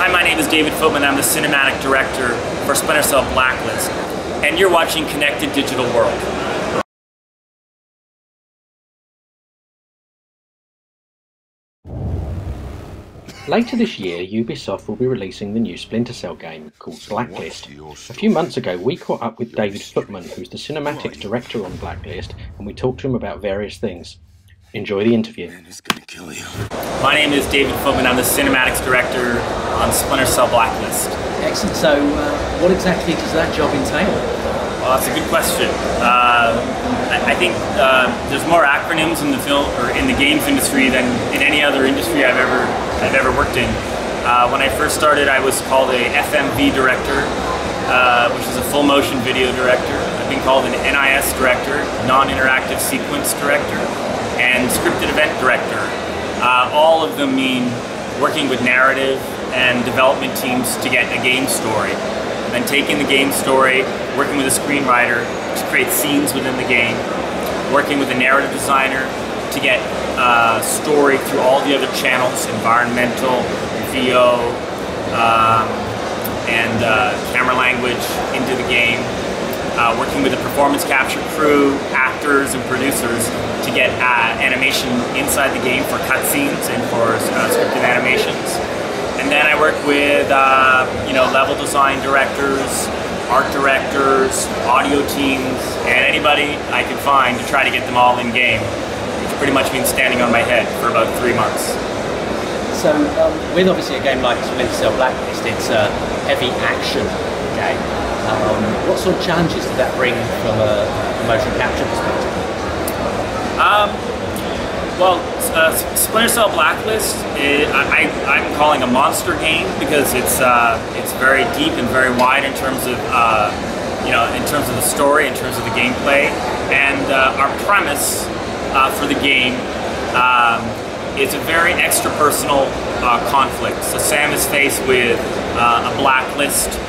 Hi, my name is David Footman. I'm the cinematic director for Splinter Cell Blacklist, and you're watching Connected Digital World. Later this year, Ubisoft will be releasing the new Splinter Cell game called Blacklist. A few months ago, we caught up with David Footman, who's the cinematics director on Blacklist, and we talked to him about various things. Enjoy the interview. My name is David Footman. I'm the cinematics director on Splinter Cell Blacklist. Excellent. So, what exactly does that job entail? Well, that's a good question. I think there's more acronyms in the film or in the games industry than in any other industry I've ever worked in. When I first started, I was called a FMV director, which is a full motion video director. I've been called an NIS director, non-interactive sequence director, and scripted event director. All of them mean working with narrative and development teams to get a game story. And then taking the game story, working with a screenwriter to create scenes within the game, working with a narrative designer to get story through all the other channels, environmental, VO, and camera language into the game. Working with a performance capture crew, actors and producers to get animation inside the game for cutscenes and for scripted animations. And then I work with level design directors, art directors, audio teams, and anybody I can find to try to get them all in game, which pretty much means standing on my head for about 3 months. So, with obviously a game like Splinter Cell Blacklist, it's a heavy action game. What sort of challenges did that bring from a motion capture perspective? Splinter Cell Blacklist, I'm calling a monster game because it's very deep and very wide in terms of in terms of the story, in terms of the gameplay, and our premise for the game is a very extra-personal conflict. So Sam is faced with a blacklist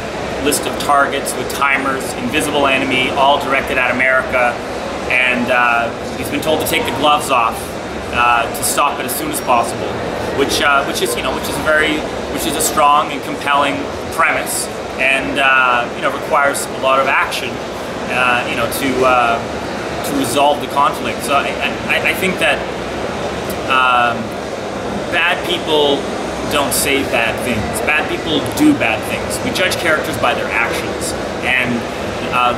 list of targets with timers, invisible enemy, all directed at America, and he's been told to take the gloves off to stop it as soon as possible, which is a strong and compelling premise, and requires a lot of action, to resolve the conflict. So I think that bad people don't say bad things. Bad people do bad things. We judge characters by their actions, and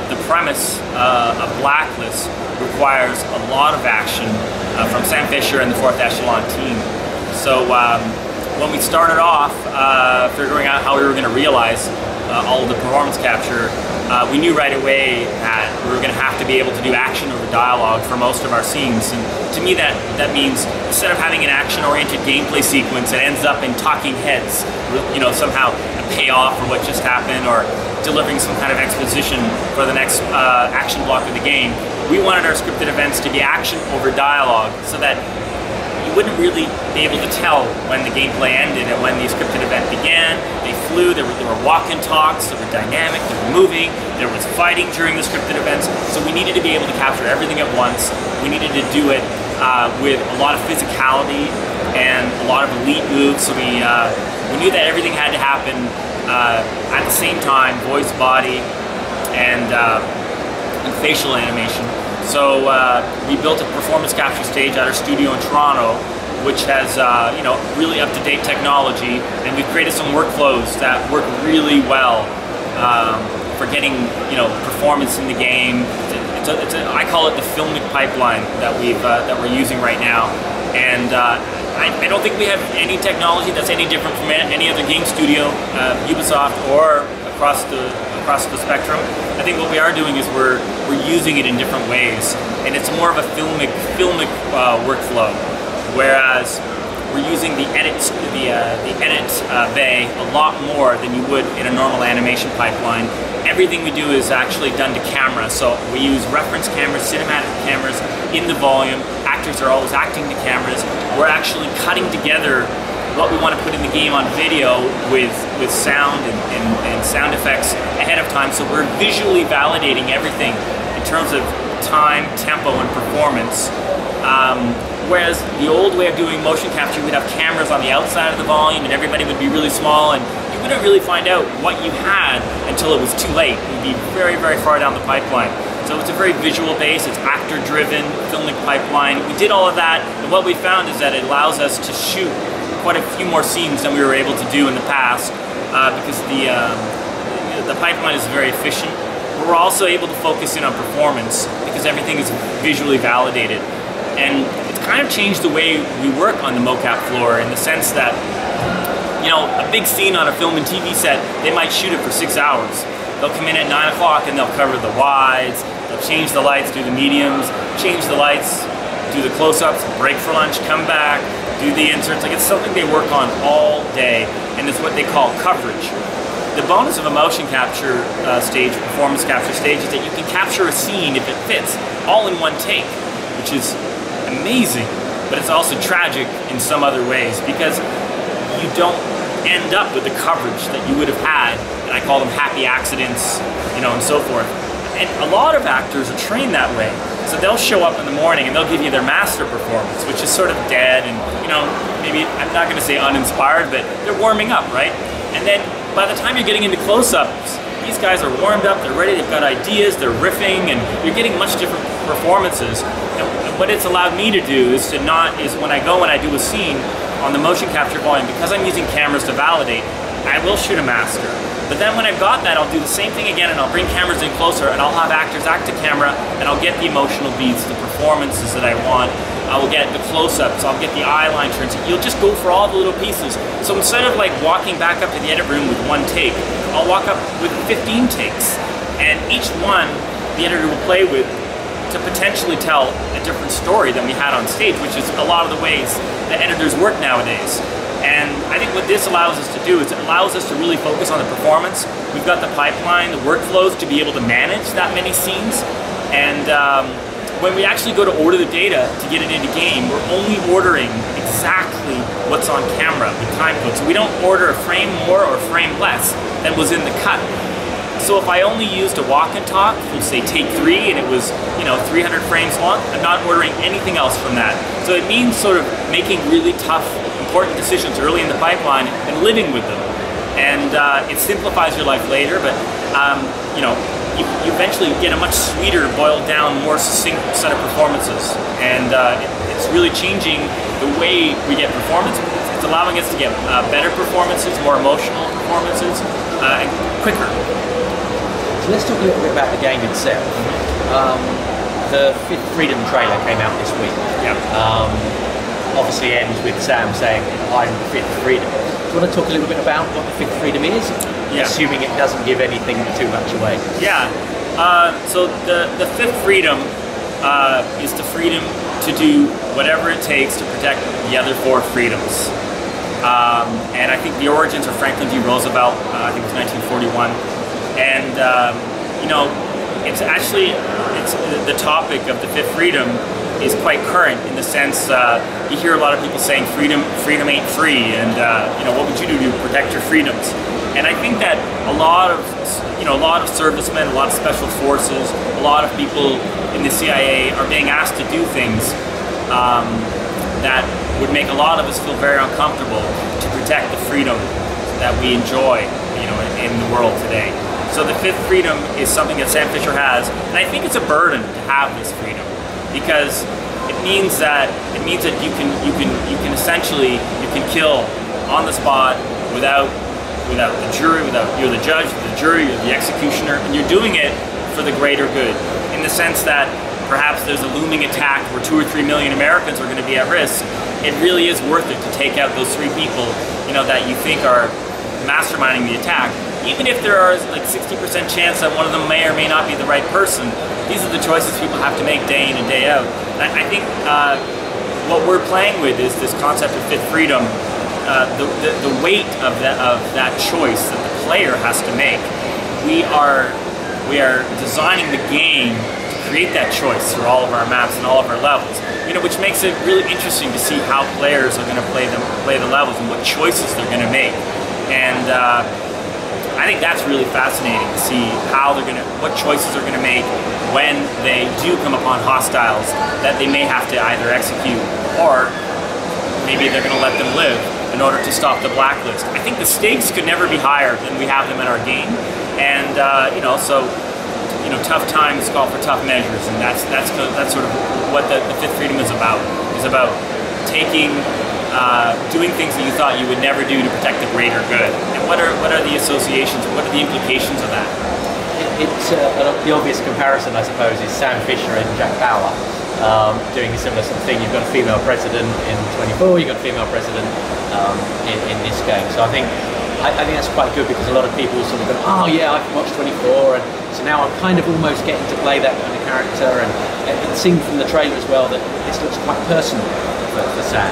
the premise of Blacklist requires a lot of action from Sam Fisher and the 4th Echelon team. So when we started off figuring out how we were going to realize all of the performance capture, we knew right away that we were going to have to be able to do action over dialogue for most of our scenes. And to me that means instead of having an action-oriented gameplay sequence that ends up in talking heads, somehow a payoff for what just happened or delivering some kind of exposition for the next action block of the game, we wanted our scripted events to be action over dialogue so that you wouldn't really be able to tell when the gameplay ended and when the scripted event began. They flew, there were walk and talks, they were dynamic, they were moving, there was fighting during the scripted events, so we needed to be able to capture everything at once. We needed to do it with a lot of physicality and a lot of elite moves, so we knew that everything had to happen at the same time, voice, body, and facial animation. So we built a performance capture stage at our studio in Toronto, which has really up-to-date technology, and we've created some workflows that work really well for getting performance in the game. I call it the Filmic pipeline that we're using right now, and I don't think we have any technology that's any different from any other game studio, Ubisoft or across the spectrum. I think what we are doing is we're using it in different ways, and it's more of a filmic workflow, whereas we're using the edit bay a lot more than you would in a normal animation pipeline. Everything we do is actually done to camera, so we use reference cameras, cinematic cameras in the volume. Actors are always acting to cameras. We're actually cutting together what we want to put in the game on video with sound and sound effects ahead of time, so we're visually validating everything in terms of time, tempo, and performance. Whereas the old way of doing motion capture, we'd have cameras on the outside of the volume and everybody would be really small and you wouldn't really find out what you had until it was too late. It would be very, very far down the pipeline. So it's a very visual base, it's actor-driven, Filmic pipeline. We did all of that, and what we found is that it allows us to shoot quite a few more scenes than we were able to do in the past, because the pipeline is very efficient. We're also able to focus in on performance because everything is visually validated. And it's kind of changed the way we work on the mocap floor, in the sense that, you know, a big scene on a film and TV set, they might shoot it for 6 hours. They'll come in at 9 o'clock and they'll cover the wides, they'll change the lights, do the mediums, change the lights, do the close-ups, break for lunch, come back, do the inserts. Like, it's something they work on all day, and it's what they call coverage. The bonus of a motion capture stage, performance capture stage, is that you can capture a scene if it fits, all in one take, which is amazing, but it's also tragic in some other ways, because you don't end up with the coverage that you would have had, and I call them happy accidents, you know, and so forth. And a lot of actors are trained that way. So they'll show up in the morning and they'll give you their master performance, which is sort of dead and, you know, maybe, I'm not going to say uninspired, but they're warming up, right? And then by the time you're getting into close-ups, these guys are warmed up, they're ready, they've got ideas, they're riffing, and you're getting much different performances. And what it's allowed me to do is when I go and I do a scene on the motion capture volume, because I'm using cameras to validate, I will shoot a master. But then when I've got that, I'll do the same thing again, and I'll bring cameras in closer, and I'll have actors act to camera, and I'll get the emotional beats, the performances that I want. I will get the close-ups, I'll get the eye line turns. You'll just go for all the little pieces. So instead of like walking back up to the edit room with 1 take, I'll walk up with 15 takes. And each one, the editor will play with to potentially tell a different story than we had on stage, which is a lot of the ways that editors work nowadays. And I think what this allows us to do is it allows us to really focus on the performance. We've got the pipeline, the workflows to be able to manage that many scenes. And when we actually go to order the data to get it into game, we're only ordering exactly what's on camera with time code. So we don't order a frame more or a frame less than was in the cut. So if I only used a walk and talk from, say, take 3, and it was, you know, 300 frames long, I'm not ordering anything else from that. So it means sort of making really tough, important decisions early in the pipeline and living with them. And it simplifies your life later, but you know, you eventually get a much sweeter, boiled down, more succinct set of performances. And it's really changing the way we get performance. It's allowing us to get better performances, more emotional performances, and quicker. So let's talk a little bit about the game itself. The Fifth Freedom trailer came out this week. Yeah. Obviously ends with Sam saying, I'm Fifth Freedom. Do you want to talk a little bit about what the Fifth Freedom is? Yeah. Assuming it doesn't give anything too much away. Yeah. So the Fifth Freedom is the freedom to do whatever it takes to protect the other 4 freedoms. And I think the origins are Franklin D. Roosevelt, I think it was 1941. And, you know, it's actually, the topic of the Fifth Freedom is quite current, in the sense you hear a lot of people saying freedom ain't free, and you know, what would you do to protect your freedoms? And I think that a lot of servicemen, a lot of special forces, a lot of people in the CIA are being asked to do things that would make a lot of us feel very uncomfortable to protect the freedom that we enjoy, you know, in the world today. So the Fifth Freedom is something that Sam Fisher has, and I think it's a burden to have this freedom, because it means that you can essentially kill on the spot without the jury, you're the judge, the jury, you're the executioner, and you're doing it for the greater good, in the sense that perhaps there's a looming attack where 2 or 3 million Americans are going to be at risk. It really is worth it to take out those 3 people, you know, that you think are masterminding the attack. Even if there are like 60% chance that one of them may or may not be the right person, these are the choices people have to make day in and day out. And I think what we're playing with is this concept of Fifth Freedom, the weight of that choice that the player has to make. We are designing the game to create that choice through all of our maps and all of our levels. You know, which makes it really interesting to see how players are going to play the levels and what choices they're going to make. And I think that's really fascinating to see how what choices they're going to make when they do come upon hostiles that they may have to either execute, or maybe they're going to let them live. in order to stop the Blacklist. I think the stakes could never be higher than we have them in our game, and tough times call for tough measures, and that's sort of what the Fifth Freedom is about. Is about taking, doing things that you thought you would never do to protect the greater good. And what are the associations? What are the implications of that? It's the obvious comparison, I suppose, is Sam Fisher and Jack Bauer doing a similar sort of thing. You've got a female president in 24, you've got a female president in this game. So I think that's quite good, because a lot of people sort of go, oh yeah, I've watched 24, and so now I'm kind of almost getting to play that kind of character. And it seemed from the trailer as well that this looks quite personal for Sam.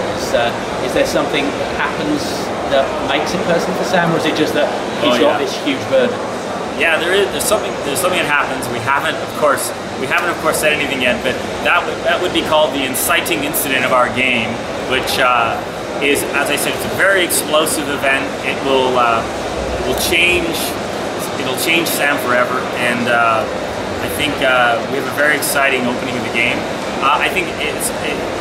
Is there something that happens that makes it personal for Sam, or is it just that he's got this huge burden? Yeah, there's something that happens. We haven't, of course, said anything yet, but that would be called the inciting incident of our game, which is, as I said, it's a very explosive event. It'll change Sam forever, and I think we have a very exciting opening of the game. I think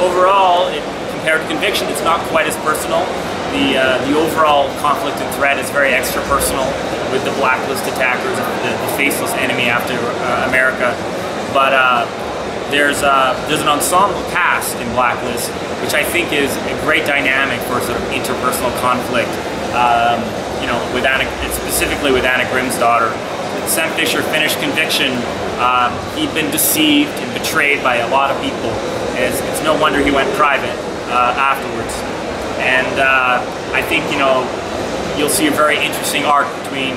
overall, compared to Conviction, it's not quite as personal. The overall conflict and threat is very extra personal, with the Blacklist attackers, the faceless enemy after America. But there's an ensemble cast in Blacklist, which I think is a great dynamic for sort of interpersonal conflict. Specifically with Anna Grimm's daughter. Sam Fisher finished Conviction. He'd been deceived and betrayed by a lot of people. It's no wonder he went private afterwards. And I think you'll see a very interesting arc between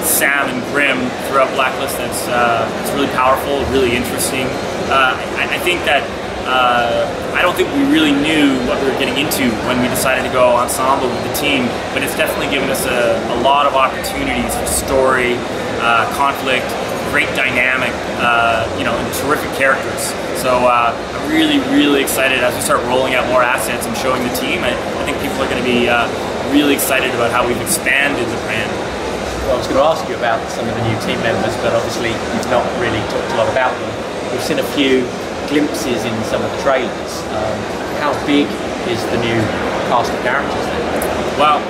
Sam and Grimm throughout Blacklist. It's really powerful, really interesting. I think that I don't think we really knew what we were getting into when we decided to go ensemble with the team, but it's definitely given us a lot of opportunities for story, conflict, great dynamic, and terrific characters. So I'm really, really excited as we start rolling out more assets and showing the team. I think people are going to be really excited about how we've expanded the brand. Well, I was going to ask you about some of the new team members, but obviously you've not really talked a lot about them. We've seen a few glimpses in some of the trailers. How big is the new cast of characters then? Well,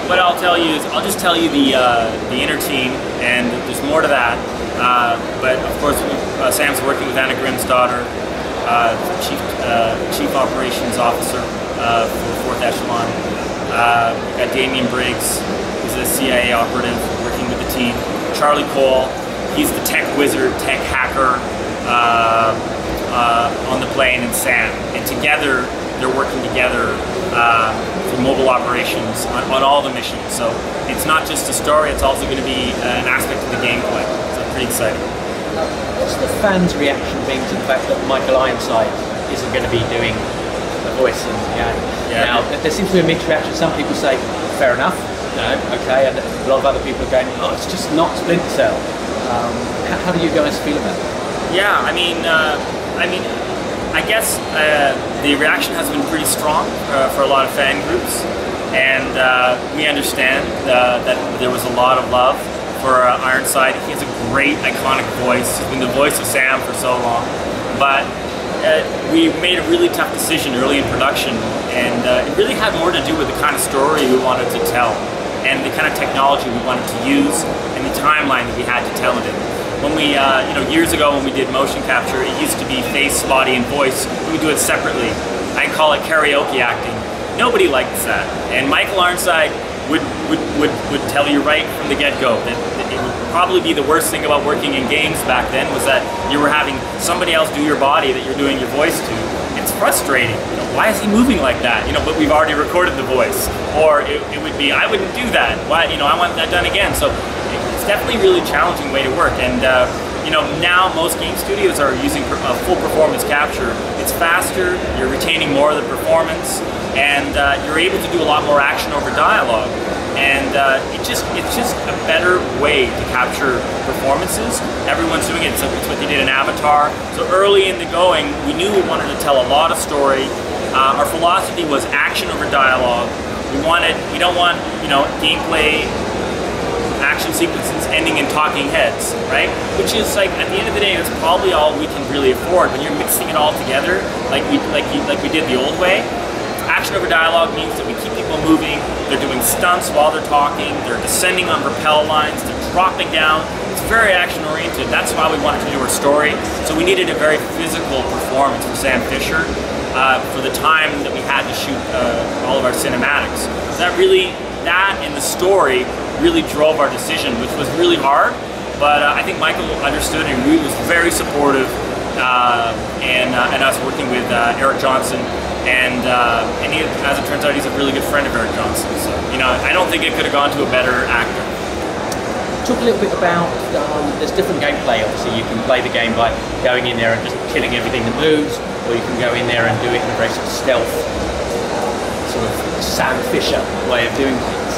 what I'll tell you is I'll just tell you the inner team, and there's more to that. But of course, Sam's working with Anna Grimm's daughter, chief operations officer for 4th Echelon. We've got Damian Briggs, who's a CIA operative working with the team. Charlie Cole, he's the tech wizard, tech hacker on the plane, and Sam. And together, they're working together for mobile operations on all the missions. So it's not just a story, it's also going to be an aspect of the gameplay. So pretty exciting. What's the fans' reaction being to the fact that Michael Ironside isn't going to be doing the voice in the game? Yeah. Now, there seems to be a mixed reaction. Some people say, fair enough, okay, and a lot of other people are going, oh, it's just not Splinter Cell. How do you guys feel about it? Yeah, I guess the reaction has been pretty strong for a lot of fan groups, and we understand that there was a lot of love for Ironside. He has a great, iconic voice. He's been the voice of Sam for so long, but we made a really tough decision early in production, and it really had more to do with the kind of story we wanted to tell, and the kind of technology we wanted to use, and the timeline that we had to tell it in. When we, years ago when we did motion capture, it used to be face, body, and voice. We would do it separately. I call it karaoke acting. Nobody likes that. And Michael Ironside would tell you right from the get-go that it would probably be the worst thing about working in games back then, was that you were having somebody else do your body that you're doing your voice to. It's frustrating. Why is he moving like that? But we've already recorded the voice. Or it would be, I wouldn't do that. Why? I want that done again. So it's definitely a really challenging way to work, and now most game studios are using full performance capture. It's faster, you're retaining more of the performance, and you're able to do a lot more action over dialogue, and it's just a better way to capture performances. Everyone's doing it, so it's what they did in Avatar. So early in the going, we knew we wanted to tell a lot of story. Our philosophy was action over dialogue. We don't want gameplay action sequences ending in talking heads, right? Which is like, at the end of the day, that's probably all we can really afford. When you're mixing it all together, like we did the old way, action over dialogue means that we keep people moving. They're doing stunts while they're talking. They're descending on rappel lines. They're dropping down. It's very action oriented. That's why we wanted to do our story. So we needed a very physical performance for Sam Fisher for the time that we had to shoot all of our cinematics. So that and the story really drove our decision, which was really hard. But I think Michael understood and he was very supportive. And us working with Eric Johnson, and he, as it turns out, he's a really good friend of Eric Johnson. So, you know, I don't think it could have gone to a better actor. Talk a little bit about, there's different gameplay. Obviously, you can play the game by going in there and just killing everything that moves, or you can go in there and do it in a very sort of stealth, sort of Sam Fisher way of doing things.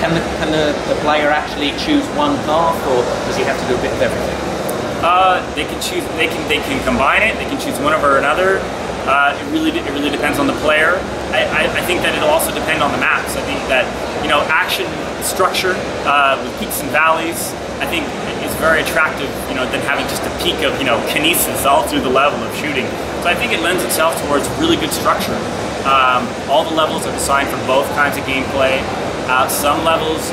Can the player actually choose one path, or does he have to do a bit of everything? They can choose. They can combine it. They can choose one over another. It really depends on the player. I think that it'll also depend on the maps. I think that, you know, action structure with peaks and valleys, I think is very attractive. You know, than having just a peak of, you know, kinesis all through the level of shooting. So I think it lends itself towards really good structure. All the levels are designed for both kinds of gameplay. Some levels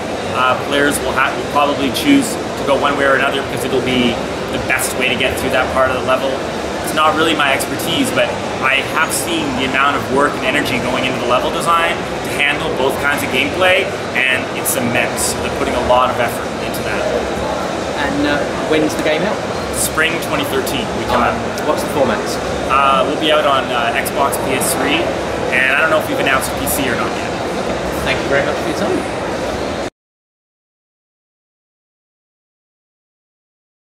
players will probably choose to go one way or another because it'll be the best way to get through that part of the level. It's not really my expertise, but I have seen the amount of work and energy going into the level design to handle both kinds of gameplay, and it's immense. They're putting a lot of effort into that. And when's the game out? Spring 2013 we come out. What's the formats? We'll be out on Xbox, PS3, and I don't know if we've announced PC or not yet. Thank you very much for your time.